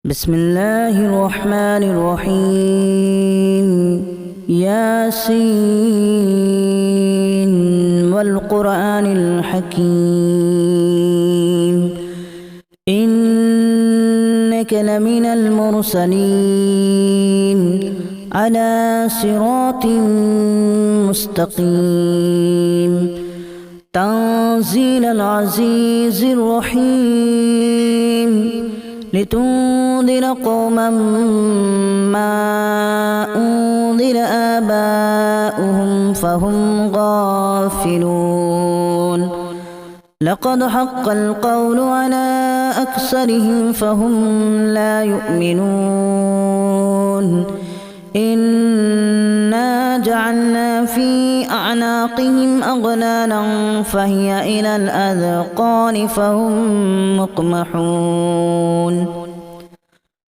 بسم الله الرحمن الرحيم ياسين والقرآن الحكيم إنك لمن المرسلين على صراط مستقيم تنزيل العزيز الرحيم لتنذر قوما ما أنذر آباؤهم فهم غافلون لقد حق القول على أكثرهم فهم لا يؤمنون إنا جعلنا في أعناقهم أغلالا فهي إلى الأذقان فهم مقمحون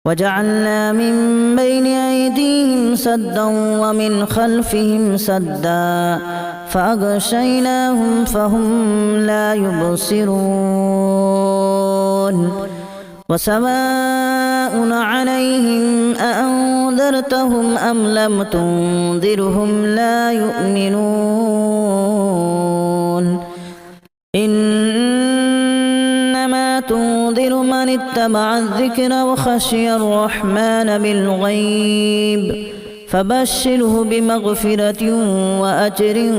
وجعلنا من بين أيديهم سدا ومن خلفهم سدا فأغشيناهم فهم لا يبصرون وسواء عليهم أأنذرتهم أم لم تنذرهم لا يؤمنون إنما تنذر من اتبع الذكر وخشي الرحمن بالغيب فبشره بمغفرة وأجر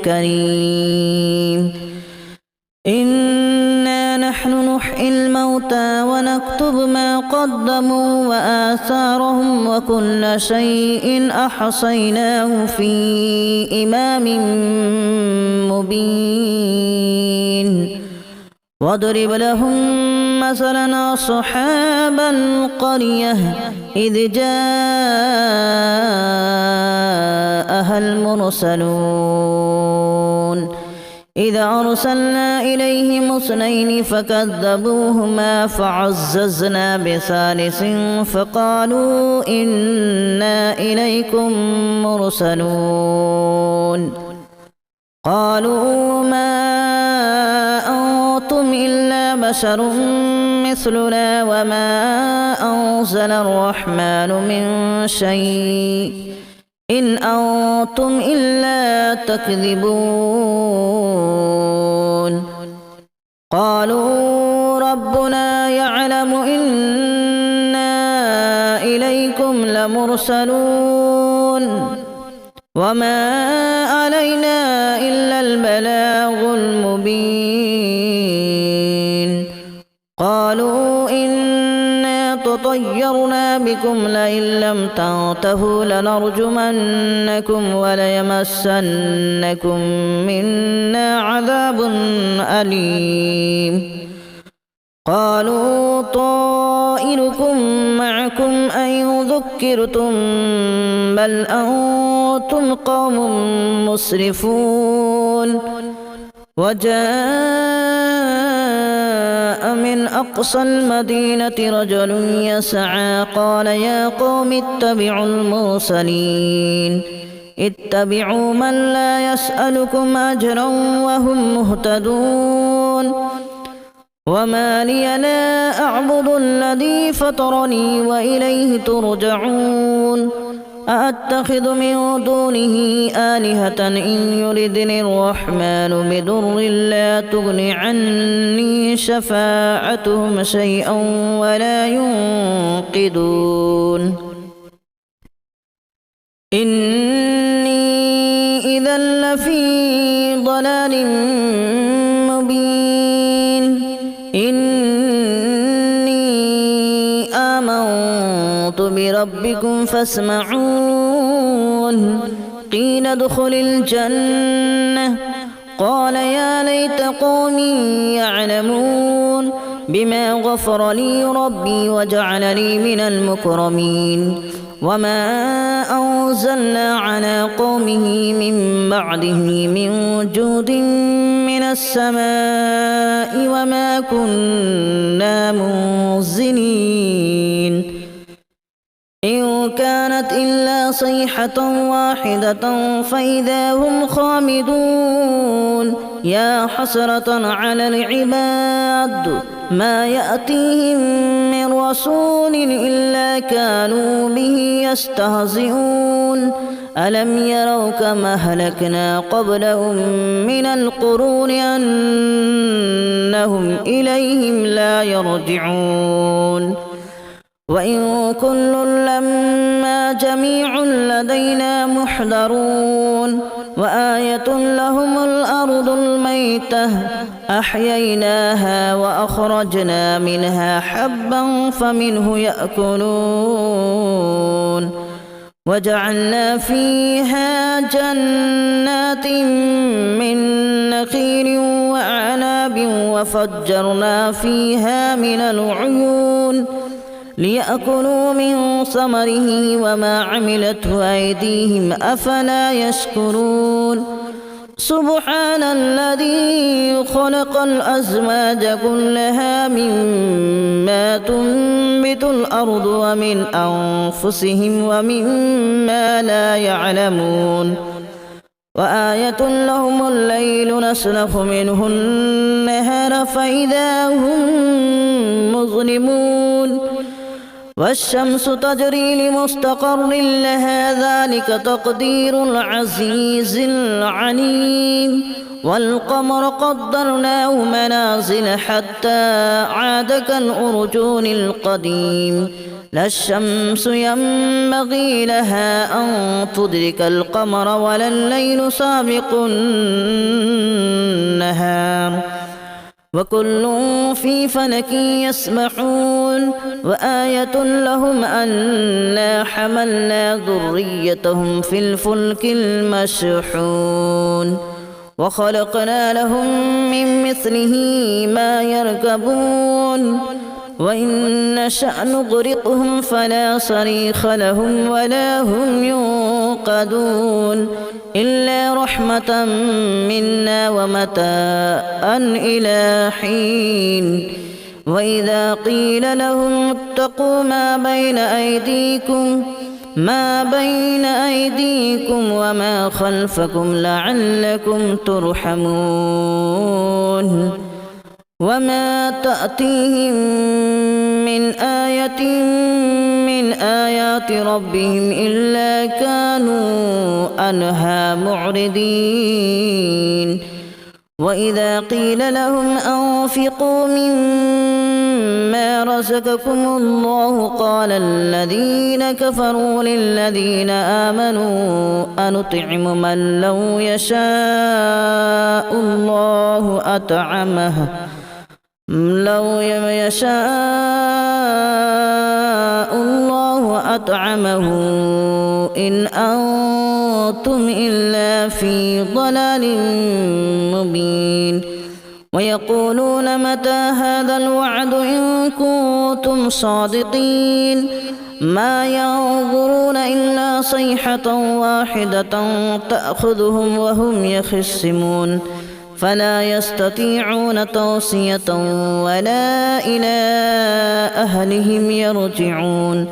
كريم إنا نحن نحيي الموتى ونكتب ما قدموا وآثارهم وكل شيء أحصيناه في إمام مبين واضرب لهم مثلا أصحاب القرية إذ جاءها المرسلون إذا أرسلنا إليهم اثنين فكذبوهما فعززنا بثالث فقالوا إنا إليكم مرسلون قالوا ما أنتم إلا بشر مثلنا وما أنزل الرحمن من شيء إن أنتم إلا تكذبون قالوا ربنا يعلم إنا إليكم لمرسلون وما علينا إلا البلاغ المبين قالوا إنا تطيرنا بكم لئن لم تنتهوا لنرجمنكم وليمسنكم منا عذاب أليم قالوا طائركم معكم أن ذكرتم بل أنتم قوم مسرفون وجاء من أقصى المدينة رجل يسعى قال يا قوم اتبعوا المرسلين اتبعوا من لا يسألكم أجرا وهم مهتدون وما لي لا أعبد الذي فطرني وإليه ترجعون أأتخذ من دونه آلهة إن يردني الرحمن بضر لا تغن عني شفاعتهم شيئا ولا ينقذون إني إذا لفي ضلال مبين إني آمنت بربكم فاسمعون قيل ادخل الجنة قال يا ليت قومي يعلمون بما غفر لي ربي وجعلني من المكرمين وما أنزلنا على قومه من بعده من جود من السماء وما كنا منزلين إن كانت إلا صيحة واحدة فإذا هم خامدون يا حسرة على العباد ما يأتيهم من رسول إلا كانوا به يستهزئون ألم يروا كما أهلكنا قبلهم من القرون أنهم إليهم لا يرجعون وإن كل لما جميع لدينا محضرون وآية لهم الأرض الميتة أحييناها وأخرجنا منها حبا فمنه يأكلون وجعلنا فيها جنات من نخيل وأعناب وفجرنا فيها من العيون ليأكلوا من ثمره وما عملته أيديهم أفلا يشكرون سبحان الذي خلق الأزواج كلها مما تنبت الأرض ومن أنفسهم ومما لا يعلمون وآية لهم الليل نسلخ منه النهار فإذا هم مظلمون والشمس تجري لمستقر لها ذلك تقدير العزيز العليم والقمر قدرناه منازل حتى عاد كالأرجون القديم لا الشمس ينبغي لها أن تدرك القمر ولا الليل سابق النهار وكل في فلك يسبحون وآية لهم أنا حملنا ذريتهم في الفلك المشحون وخلقنا لهم من مثله ما يركبون وإن نشأ نغرقهم فلا صريخ لهم ولا هم ينقذون إلا رحمة منا ومتاعا إلى حين وإذا قيل لهم اتقوا ما بين أيديكم وما خلفكم لعلكم ترحمون وما تأتيهم من آية من آيات ربهم إلا كانوا عنها معرضين وإذا قيل لهم أنفقوا مما رزقكم الله قال الذين كفروا للذين آمنوا أنطعم من لو يشاء الله أطعمه إن أنتم إلا في ضلال مبين ويقولون متى هذا الوعد إن كنتم صادقين ما ينظرون إلا صيحة واحدة تأخذهم وهم يخصمون فلا يستطيعون توصية ولا إلى أهلهم يرجعون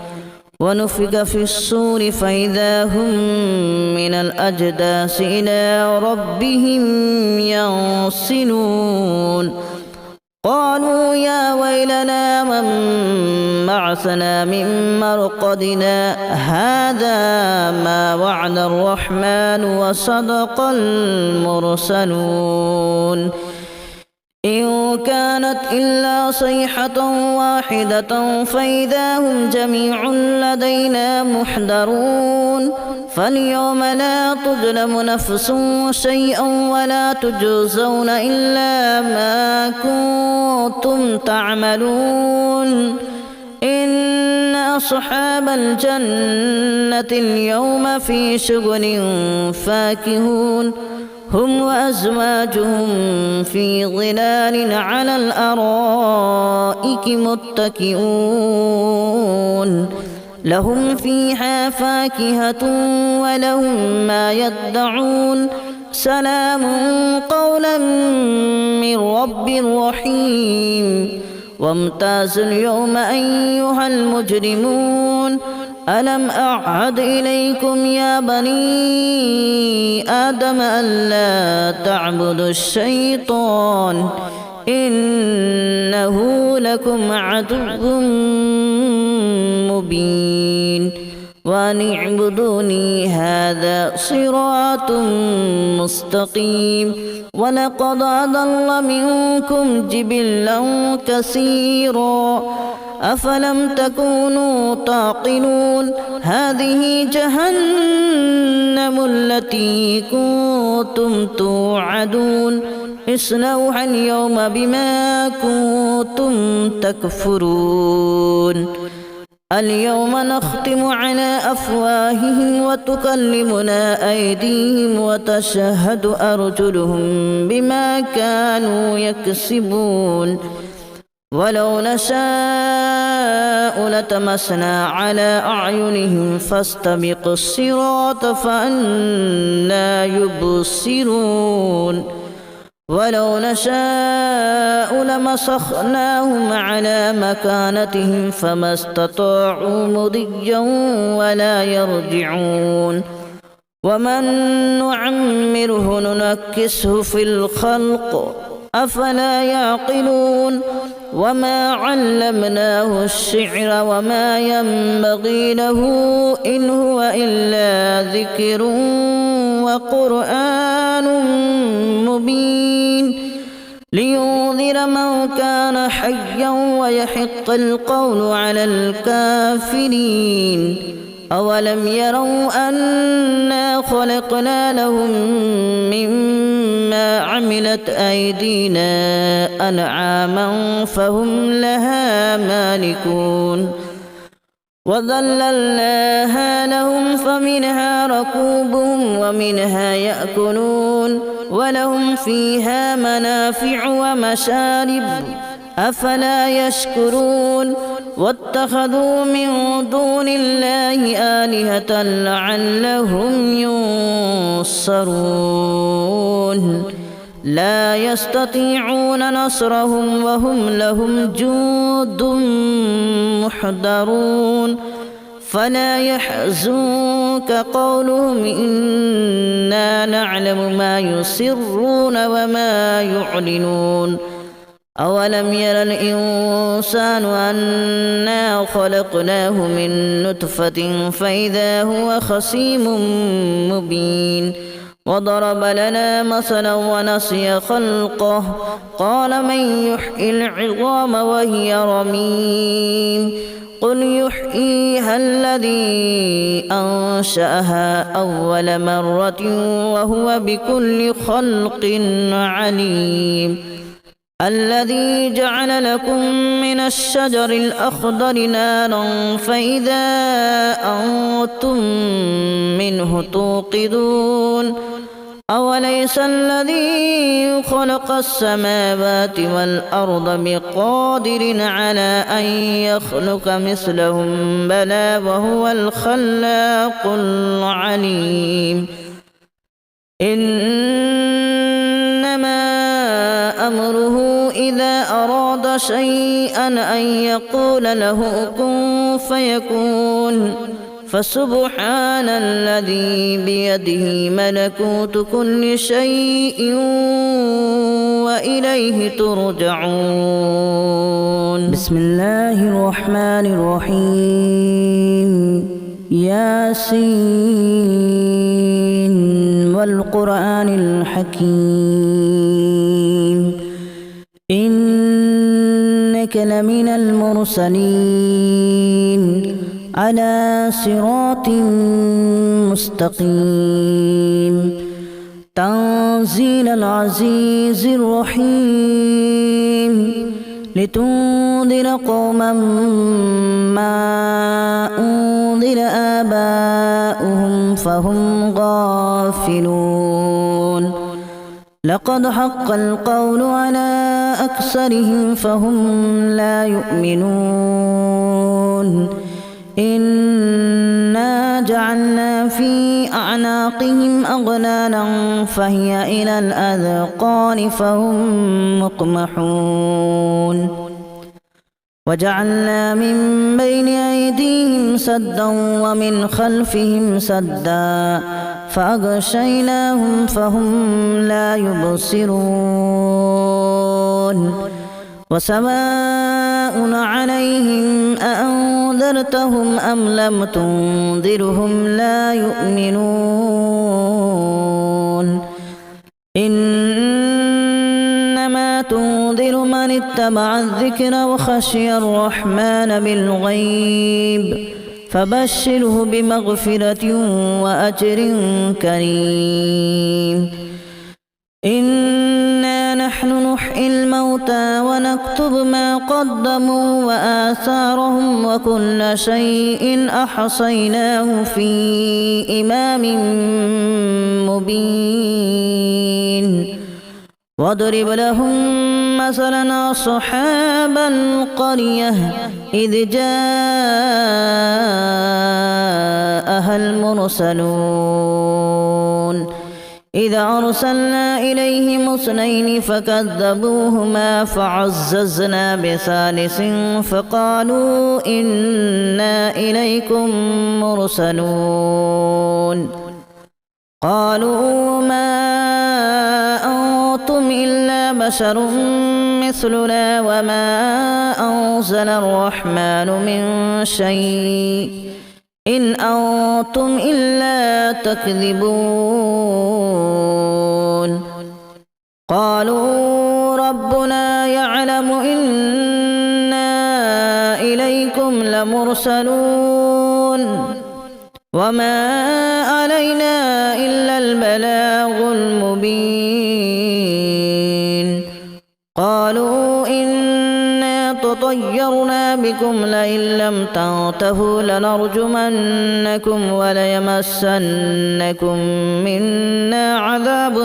ونفخ في الصور فإذا هم من الأجداث إلى ربهم ينسلون قالوا يا ويلنا من بعثنا من مرقدنا هذا ما وعد الرحمن وصدق المرسلون إن كانت إلا صيحة واحدة فإذا هم جميع لدينا محضرون فاليوم لا تظلم نفس شيئا ولا تجزون إلا ما كنتم تعملون إن أصحاب الجنة اليوم في شغل فاكهون هم وأزواجهم في ظلال على الأرائك متكئون لهم فيها فاكهة ولهم ما يدعون سلام قولا من رب رحيم وامتازوا اليوم أيها المجرمون ألم أعهد إليكم يا بني آدم ألا تعبدوا الشيطان إنه لكم عدو مبين وأن اعبدوني هذا صراط مستقيم ولقد أضل منكم جبلا كثيرا أفلم تكونوا تعقلون هذه جهنم التي كنتم توعدون اصلوها اليوم بما كنتم تكفرون اليوم نختم على أفواههم وتكلمنا أيديهم وتشهد أرجلهم بما كانوا يكسبون ولو نشاء لتمسنا على أعينهم فاستبقوا الصراط فأنى يبصرون ولو نشاء لمسخناهم على مكانتهم فما استطاعوا مضيا ولا يرجعون ومن نعمره ننكسه في الخلق أفلا يعقلون وما علمناه الشعر وما ينبغي له إن هو إلا ذكر وقرآن مبين لينذر من كان حيا ويحق القول على الكافرين أولم يروا أنا خلقنا لهم مما عملت أيدينا أنعاما فهم لها مالكون وذللناها لهم فمنها ركوبهم ومنها يأكلون ولهم فيها منافع ومشارب أفلا يشكرون واتخذوا من دون الله آلهة لعلهم ينصرون لا يستطيعون نصرهم وهم لهم جند محضرون فلا يحزنك قولهم إنا نعلم ما يسرون وما يعلنون أولم ير الإنسان أنا خلقناه من نطفة فإذا هو خصيم مبين وضرب لنا مثلا ونسي خلقه قال من يحيي العظام وهي رميم قل يحييها الذي أنشأها أول مرة وهو بكل خلق عليم الذي جعل لكم من الشجر الأخضر نارا فإذا أنتم منه توقدون أوليس الذي خلق السماوات والأرض بقادر على أن يخلق مثلهم بلى وهو الخلاق العليم إنما أمره إذا أراد شيئا أن يقول له كن فيكون فسبحان الذي بيده ملكوت كل شيء وإليه ترجعون بسم الله الرحمن الرحيم ياسين والقرآن الحكيم إنك لمن المرسلين على صراط مستقيم تنزيل العزيز الرحيم لتنذر قوما ما أنذر آباؤهم فهم غافلون لقد حق القول على أكثرهم فهم لا يؤمنون إنا جعلنا في أعناقهم أغلالا فهي إلى الأذقان فهم مقمحون وجعلنا من بين أيديهم سدا ومن خلفهم سدا فأغشيناهم فهم لا يبصرون وسواء عليهم أأنذرتهم أم لم تنذرهم لا يؤمنون إنما تنذر من اتبع الذكر وخشي الرحمن بالغيب فبشره بمغفرة وأجر كريم إنا نحن نحيي الموتى ونكتب ما قدموا وآثارهم وكل شيء أحصيناه في إمام مبين واضرب لهم مثلا أصحاب القرية إذ جاءها المرسلون إذا أرسلنا إليهم اثنين فكذبوهما فعززنا بثالث فقالوا إنا إليكم مرسلون قالوا ما أنتم إلا بشر مثلنا وما أنزل الرحمن من شيء إن أنتم إلا تكذبون قالوا ربنا يعلم إنا إليكم لمرسلون وما علينا إلا البلاغ المبين قالوا إنا تطيرنا بكم لئن لم تنتهوا لنرجمنكم وليمسنكم منا عذاب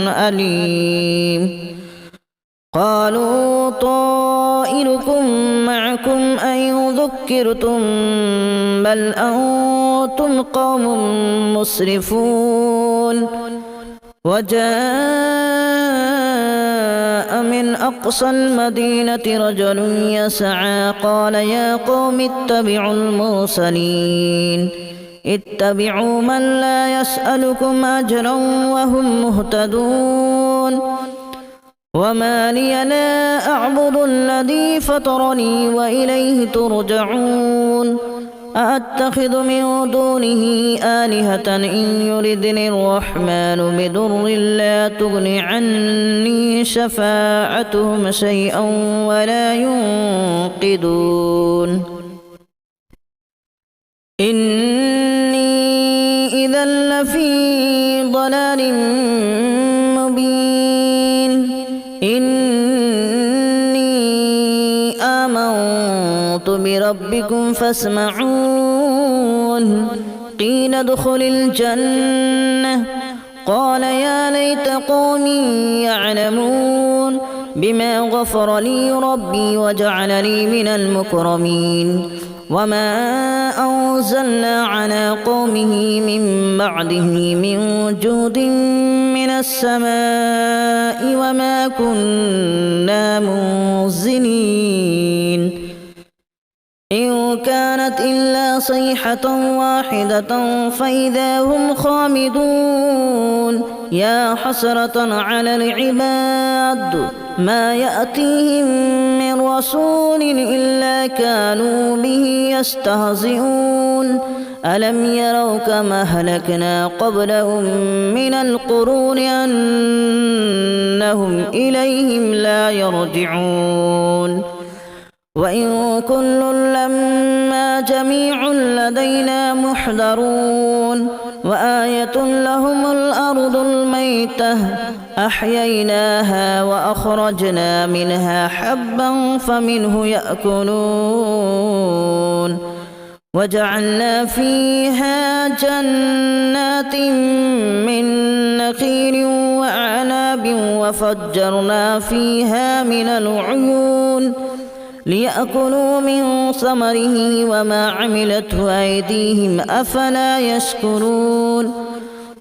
أليم قالوا طائركم معكم أن ذكرتم بل أنتم قوم مسرفون وجاء من أقصى المدينة رجل يسعى قال يا قوم اتبعوا المرسلين اتبعوا من لا يسألكم أجرا وهم مهتدون وما لي لا أعبد الذي فطرني وإليه ترجعون أأتخذ من دونه آلهة إن يردني الرحمن بضر لا تغن عني شفاعتهم شيئا ولا ينقذون إني إذا لفي ضلال مبين إني آمنت بربكم فاسمعون قيل ادخل الجنة قال يا ليت قومي يعلمون بما غفر لي ربي وجعلني من المكرمين وما أنزلنا على قومه من بعده من جود من السماء وما كنا منزلين إن كانت إلا صيحة واحدة فإذا هم خامدون يا حسرة على العباد ما يأتيهم من رسول إلا كانوا به يستهزئون ألم يروا كما أهلكنا قبلهم من القرون أنهم إليهم لا يرجعون وإن كل لما جميع لدينا محضرون وآية لهم الأرض الميتة أحييناها وأخرجنا منها حبا فمنه يأكلون وجعلنا فيها جنات من نخيل وأعناب وفجرنا فيها من العيون ليأكلوا من ثمره وما عملته أيديهم أفلا يشكرون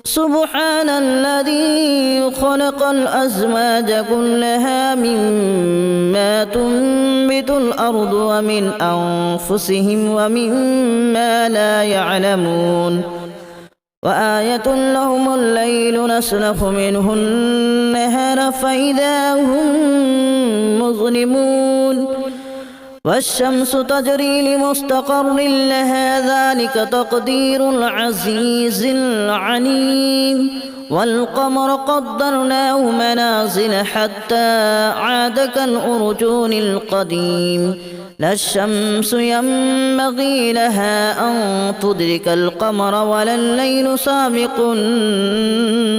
سبحان الذي خلق الأزواج كلها مما تنبت الأرض ومن أنفسهم ومما لا يعلمون وآية لهم الليل نسلخ منه النهار فإذا هم مظلمون والشمس تجري لمستقر لها ذلك تقدير العزيز العليم والقمر قدرناه منازل حتى عاد كالأرجون القديم لا الشمس ينبغي لها أن تدرك القمر ولا الليل سابق النهار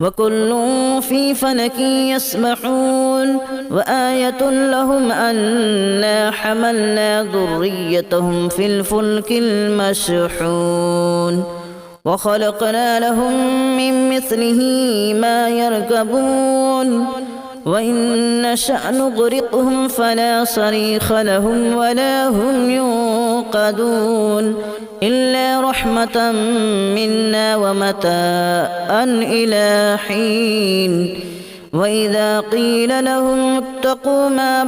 وكل في فلك يسبحون وآية لهم أنا حملنا ذريتهم في الفلك المشحون وخلقنا لهم من مثله ما يركبون وإن نشأ نغرقهم فلا صريخ لهم ولا هم ينقذون إلا رحمة منا ومتاعا إلى حين وإذا قيل لهم اتقوا ما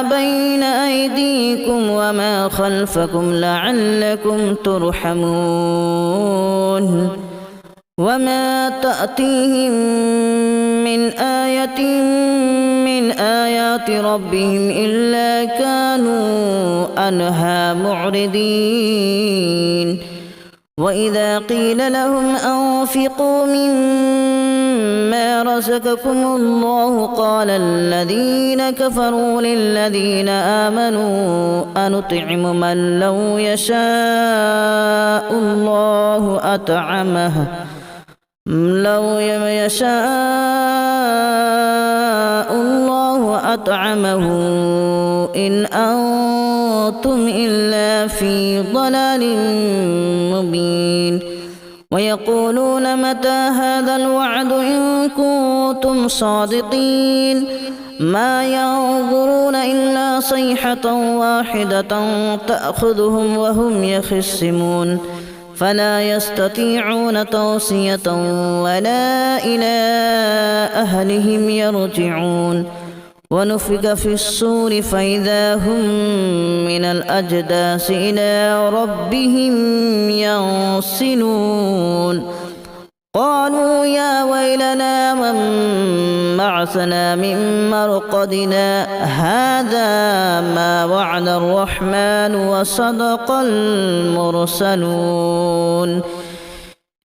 بين أيديكم وما خلفكم لعلكم ترحمون وما تأتيهم من آية من آيات ربهم إلا كانوا عنها معرضين وإذا قيل لهم أنفقوا مما رزقكم الله قال الذين كفروا للذين آمنوا أنطعم من لو يشاء الله أطعمه إن أنتم إلا في ضلال مبين ويقولون متى هذا الوعد إن كنتم صادقين ما ينظرون إلا صيحة واحدة تأخذهم وهم يخصمون فلا يستطيعون توصية ولا إلى أهلهم يرجعون ونفخ في الصور فإذا هم من الأجداث إلى ربهم ينسلون قالوا يا ويلنا من بعثنا من مرقدنا هذا ما وعد الرحمن وصدق المرسلون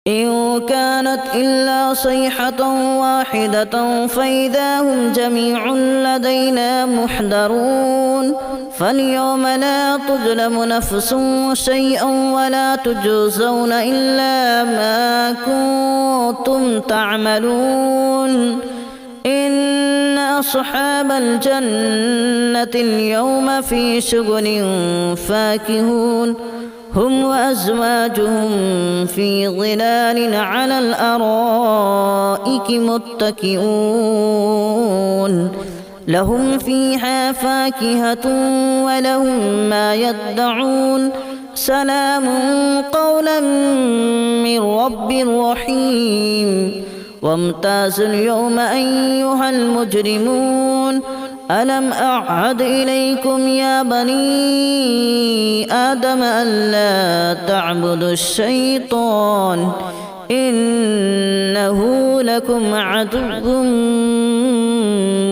إن كانت إلا صيحة واحدة فإذا هم جميع لدينا محضرون فاليوم لا تظلم نفس شيئا ولا تجزون إلا ما كنتم تعملون إن أصحاب الجنة اليوم في شغل فاكهون هم وأزواجهم في ظلال على الأرائك متكئون لهم فيها فاكهة ولهم ما يدعون سلام قولا من رب رحيم وامتازوا اليوم أيها المجرمون ألم أعهد إليكم يا بني آدم ألا تعبدوا الشيطان إنه لكم عدو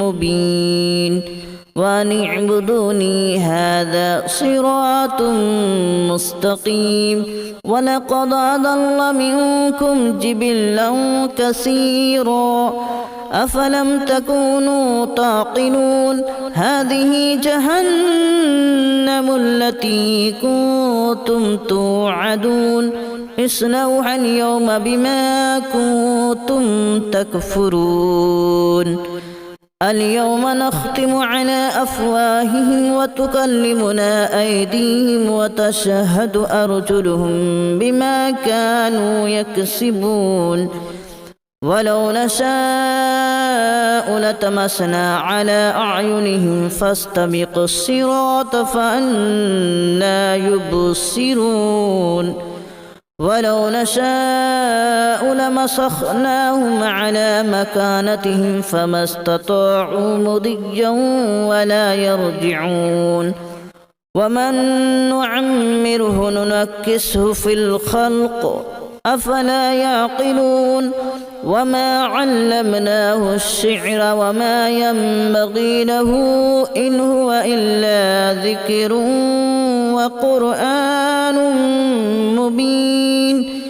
مبين وأن اعبدوني هذا صراط مستقيم ولقد أضل منكم جبلا كثيرا أفلم تكونوا تعقلون هذه جهنم التي كنتم توعدون اصلوها اليوم بما كنتم تكفرون اليوم نختم على أفواههم وتكلمنا أيديهم وتشهد أرجلهم بما كانوا يكسبون ولو نشاء لطمسنا على أعينهم فاستبقوا الصراط فأنى يبصرون ولو نشاء لمسخناهم على مكانتهم فما استطاعوا مضيا ولا يرجعون ومن نعمره ننكسه في الخلق أفلا يعقلون وما علمناه الشعر وما ينبغي له إن هو إلا ذكر وقرآن مبين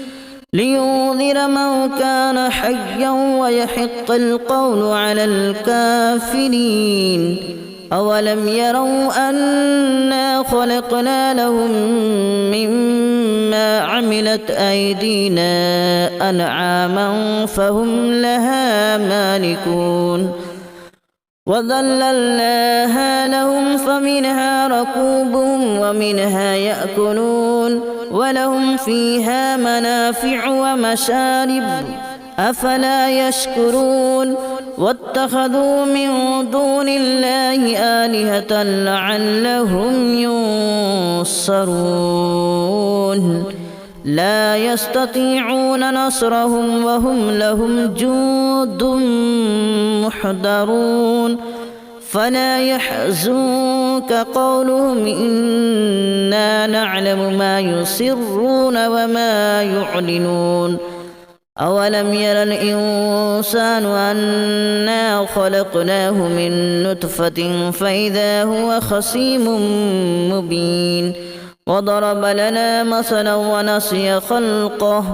لينذر من كان حيا ويحق القول على الكافرين أولم يروا أنا خلقنا لهم مما عملت أيدينا أنعاما فهم لها مالكون وذللناها لهم فمنها ركوبهم ومنها يأكلون ولهم فيها منافع ومشارب أفلا يشكرون واتخذوا من دون الله آلهة لعلهم ينصرون لا يستطيعون نصرهم وهم لهم جند محضرون فلا يحزنك قولهم إنا نعلم ما يسرون وما يعلنون أولم ير الإنسان أنا خلقناه من نطفة فإذا هو خصيم مبين وضرب لنا مثلا ونسي خلقه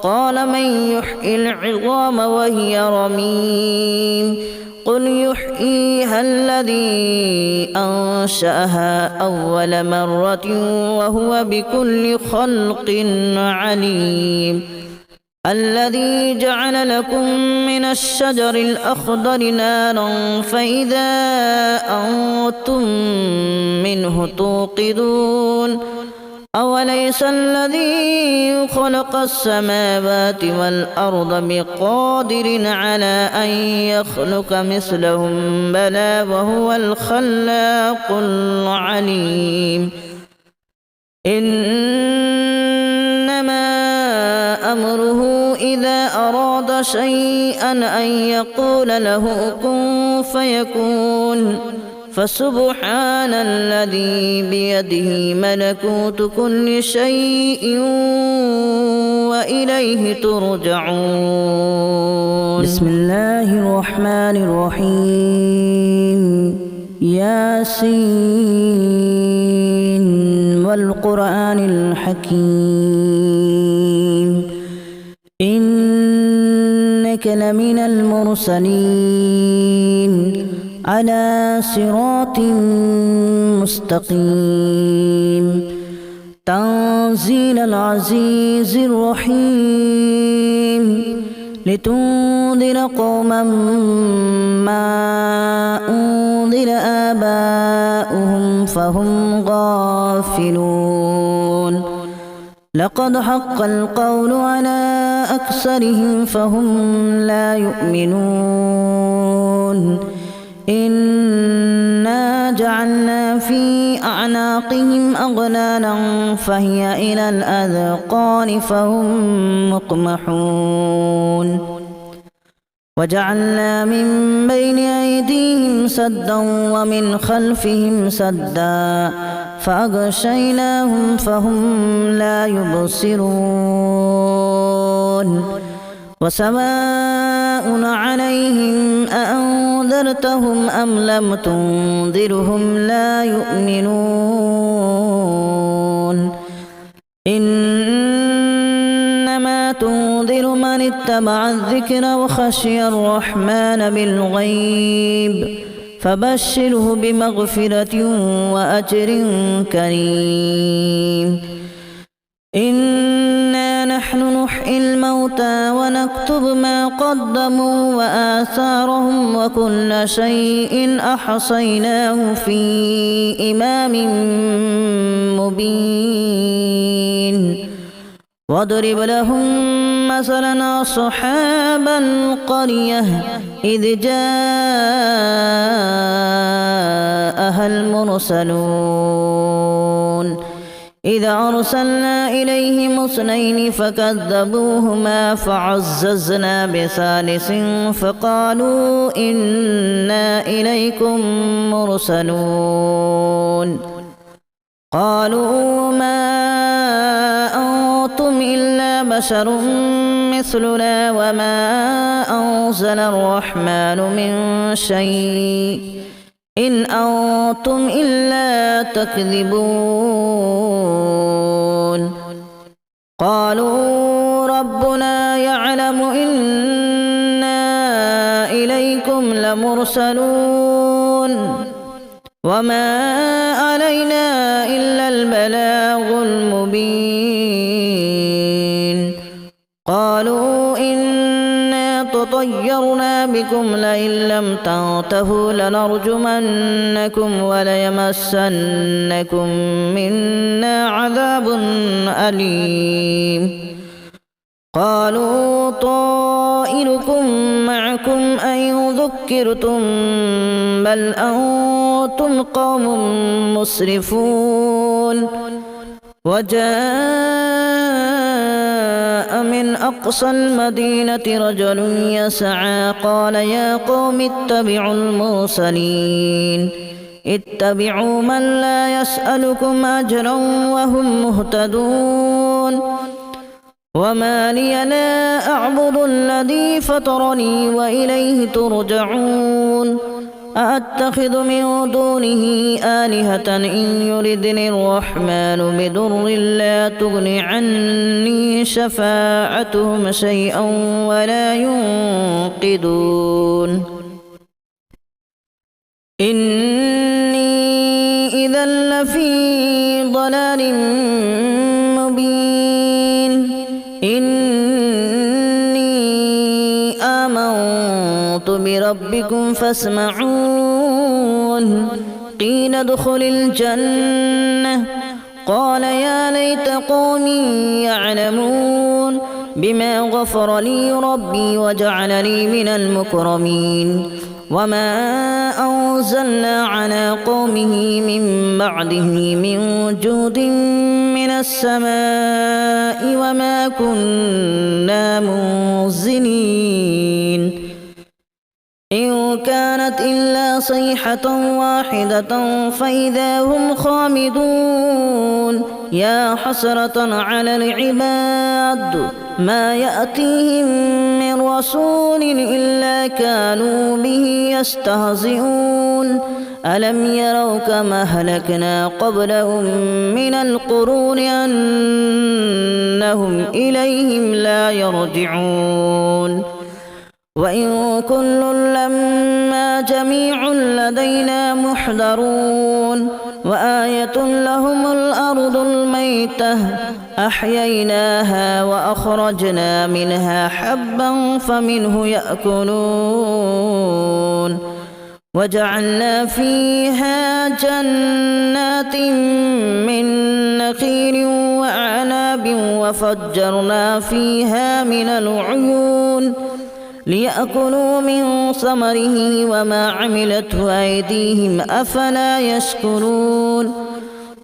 قال من يحيي العظام وهي رميم قل يحييها الذي أنشأها أول مرة وهو بكل خلق عليم الذي جعل لكم من الشجر الأخضر نارا فإذا أنتم منه توقدون أوليس الذي خلق السماوات والأرض بقادر على أن يخلق مثلهم بلى وهو الخلاق العليم إنما أمره إذا أراد شيئا أن يقول له كن فيكون فسبحان الذي بيده ملكوت كل شيء وإليه ترجعون بسم الله الرحمن الرحيم ياسين والقرآن الحكيم إنك لمن المرسلين على صراط مستقيم تنزيل العزيز الرحيم لتنذر قوما ما أنذر آباؤهم فهم غافلون لقد حق القول على أكثرهم فهم لا يؤمنون إنا جعلنا في أعناقهم أغلالا فهي إلى الأذقان فهم مقمحون وجعلنا من بين أيديهم سدا ومن خلفهم سدا فأغشيناهم فهم لا يبصرون وسواء عليهم أأنذرتهم أم لم تنذرهم لا يؤمنون إنما تنذر من اتبع الذكر وخشي الرحمن بالغيب فبشره بمغفرة وأجر كريم إنا نحن نحيي الموتى ونكتب ما قدموا وآثارهم وكل شيء أحصيناه في إمام مبين واضرب لهم مثلا أصحاب القرية إذ جاءها المرسلون إذا أرسلنا إليهم 2 فكذبوهما فعززنا بثالث فقالوا إنا إليكم مرسلون قالوا ما أنتم إلا بشر مثلنا وما أنزل الرحمن من شيء إن أنتم إلا تكذبون قالوا ربنا يعلم إنا إليكم لمرسلون وما علينا إلا البلاغ المبين قالوا إنا تطيرنا بكم لئن لم تنتهوا لنرجمنكم وليمسنكم منا عذاب أليم قالوا طائركم معكم أن ذكرتم بل أنتم قوم مسرفون وجاء من أقصى المدينة رجل يسعى قال يا قوم اتبعوا المرسلين اتبعوا من لا يسألكم أجرا وهم مهتدون وما لي لا أعبد الذي فطرني وإليه ترجعون أأتخذ من دونه آلهة إن يردني الرحمن بضر لا تغن عني شفاعتهم شيئا ولا ينقذون إني إذا لفي ضلال مبين إني آمنت بربكم فاسمعون قيل ادخل الجنة قال يا ليت قومي يعلمون بما غفر لي ربي وجعلني من المكرمين وما أنزلنا على قومه من بعده من جود من السماء وما كنا منزلين إن كانت إلا صيحة واحدة فإذا هم خامدون يا حسرة على العباد ما يأتيهم من رسول إلا كانوا به يستهزئون ألم يروا كما أهلكنا قبلهم من القرون أنهم إليهم لا يرجعون وإن كل لما جميع لدينا محضرون وآية لهم الأرض الميتة أحييناها وأخرجنا منها حبا فمنه يأكلون وجعلنا فيها جنات من نخيل وأعناب وفجرنا فيها من العيون ليأكلوا من ثمره وما عملته أيديهم أفلا يشكرون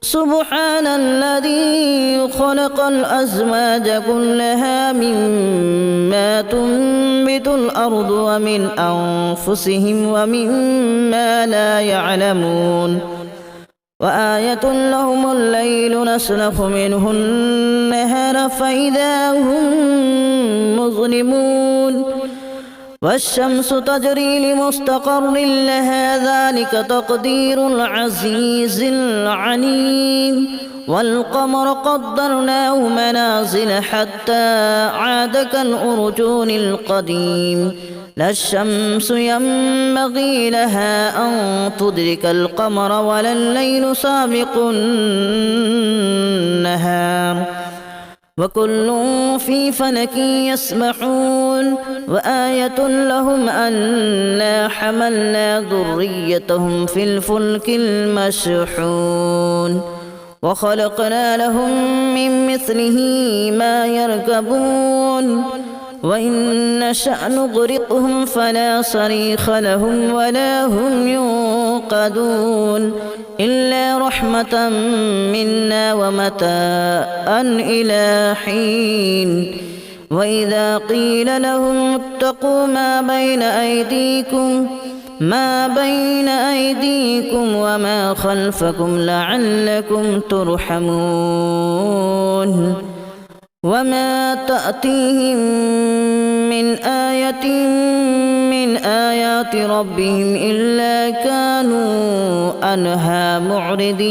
سبحان الذي خلق الأزواج كلها مما تنبت الأرض ومن أنفسهم ومما لا يعلمون وآية لهم الليل نسلخ منه النهار فإذا هم مظلمون والشمس تجري لمستقر لها ذلك تقدير العزيز العليم والقمر قدرناه منازل حتى عاد كالأرجون القديم لا الشمس ينبغي لها أن تدرك القمر ولا الليل سابق النهار وكل في فلك يسبحون وآية لهم أنا حملنا ذريتهم في الفلك المشحون وخلقنا لهم من مثله ما يركبون وإن نشأ نغرقهم فلا صريخ لهم ولا هم ينقذون إلا رحمة منا ومتاعا إلى حين وإذا قيل لهم اتقوا ما بين أيديكم وما خلفكم لعلكم ترحمون وما تأتيهم من آية من آيات ربهم إلا كانوا عنها معرضين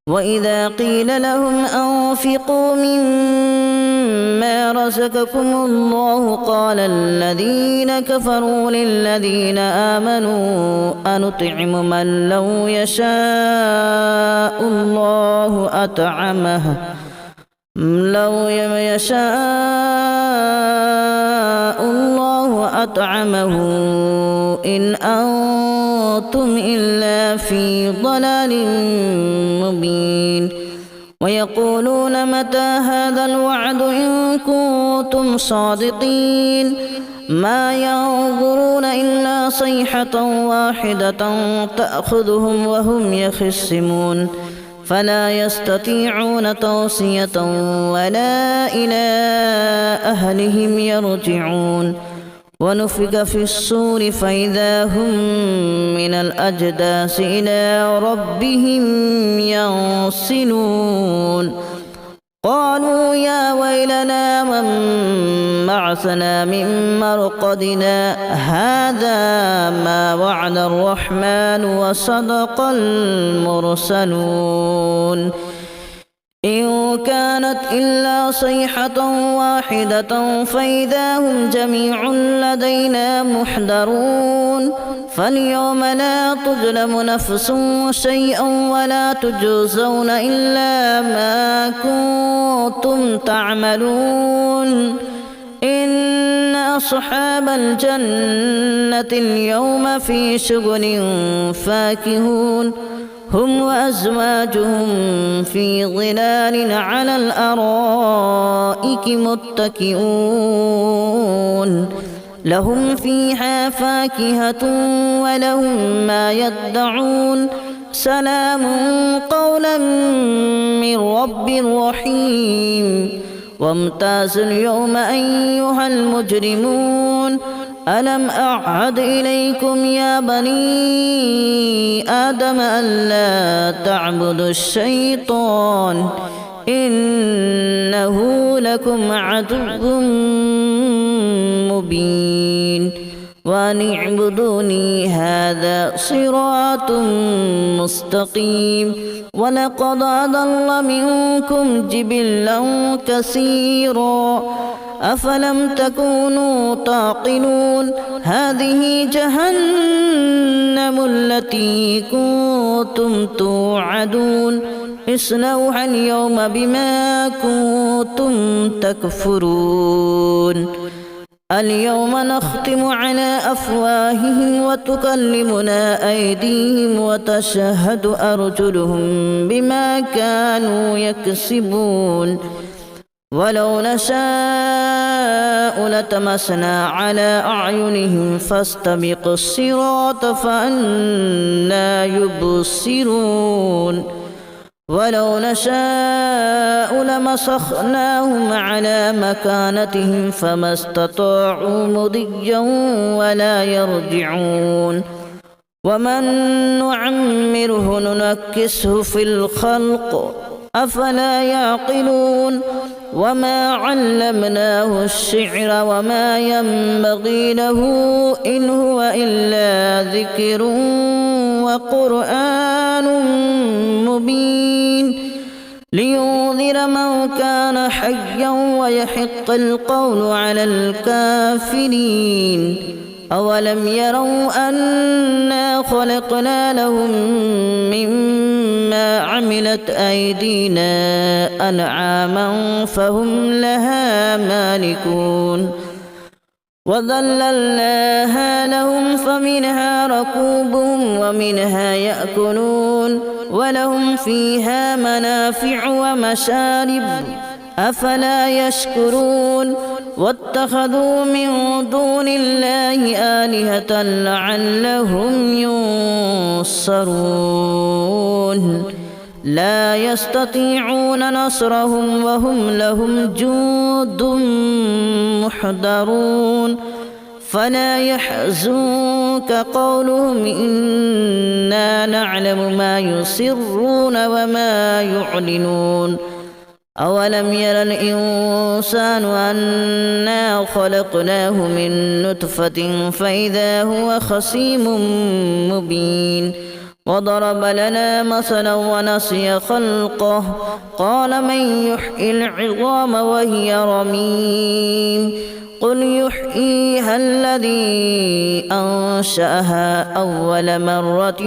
وإذا قيل لهم أنفقوا مما رزقكم الله قال الذين كفروا للذين آمنوا أنطعم من لو يشاء الله أطعمه إن أنتم إلا في ضلال مبين ويقولون متى هذا الوعد إن كنتم صادقين ما ينظرون إلا صيحة واحدة تأخذهم وهم يخصمون فلا يستطيعون توصية ولا إلى أهلهم يرجعون ونفخ في الصور فإذا هم من الأجداث إلى ربهم ينسلون قالوا يا ويلنا من بعثنا من مرقدنا هذا ما وعد الرحمن وصدق المرسلون إن كانت إلا صيحة واحدة فإذا هم جميع لدينا محضرون فاليوم لا تظلم نفس شيئا ولا تجزون إلا ما كنتم تعملون إن أصحاب الجنة اليوم في شغل فاكهون هم وأزواجهم في ظلال على الأرائك متكئون لهم فيها فاكهة ولهم ما يدعون سلام قولا من رب رحيم وامتازوا اليوم أيها المجرمون ألم أعهد إليكم يا بني آدم ألا تعبدوا الشيطان إنه لكم عدو مبين وأن اعبدوني هذا صراط مستقيم ولقد أضل منكم جبلا كثيرا أفلم تكونوا تعقلون هذه جهنم التي كنتم توعدون اصلوها اليوم بما كنتم تكفرون اليوم نختم على أفواههم وتكلمنا أيديهم وتشهد أرجلهم بما كانوا يكسبون ولو نشاء لتمسنا على أعينهم فاستبقوا الصراط فأنى يبصرون ولو نشاء لمسخناهم على مكانتهم فما استطاعوا مضيا ولا يرجعون ومن نعمره ننكسه في الخلق أفلا يعقلون وما علمناه الشعر وما ينبغي له إن هو إلا ذكر وقرآن مبين لينذر من كان حيا ويحق القول على الكافرين أولم يروا أنا خلقنا لهم مما عملت أيدينا أنعاما فهم لها مالكون وذللناها لهم فمنها ركوبهم ومنها يأكلون ولهم فيها منافع ومشارب أفلا يشكرون واتخذوا من دون الله آلهة لعلهم ينصرون لا يستطيعون نصرهم وهم لهم جند محضرون فلا يحزنك قولهم إنا نعلم ما يسرون وما يعلنون أولم ير الإنسان أنا خلقناه من نطفة فإذا هو خصيم مبين وضرب لنا مثلا ونسي خلقه قال من يحيي العظام وهي رميم قل يحييها الذي أنشأها أول مرة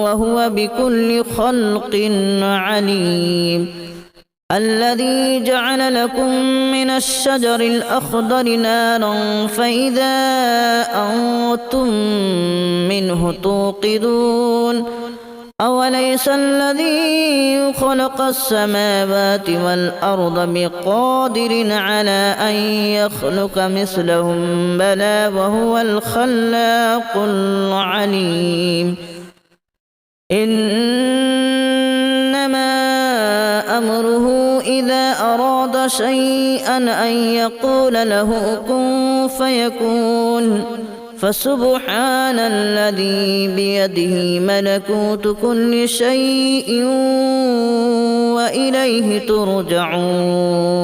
وهو بكل خلق عليم الذي جعل لكم من الشجر الأخضر نارا فإذا أنتم منه توقدون أوليس الذي خلق السماوات والأرض بقادر على أن يخلق مثلهم بلى وهو الخلاق العليم إنما أمره إذا أراد شيئا أن يقول له كن فيكون فسبحان الذي بيده ملكوت كل شيء وإليه ترجعون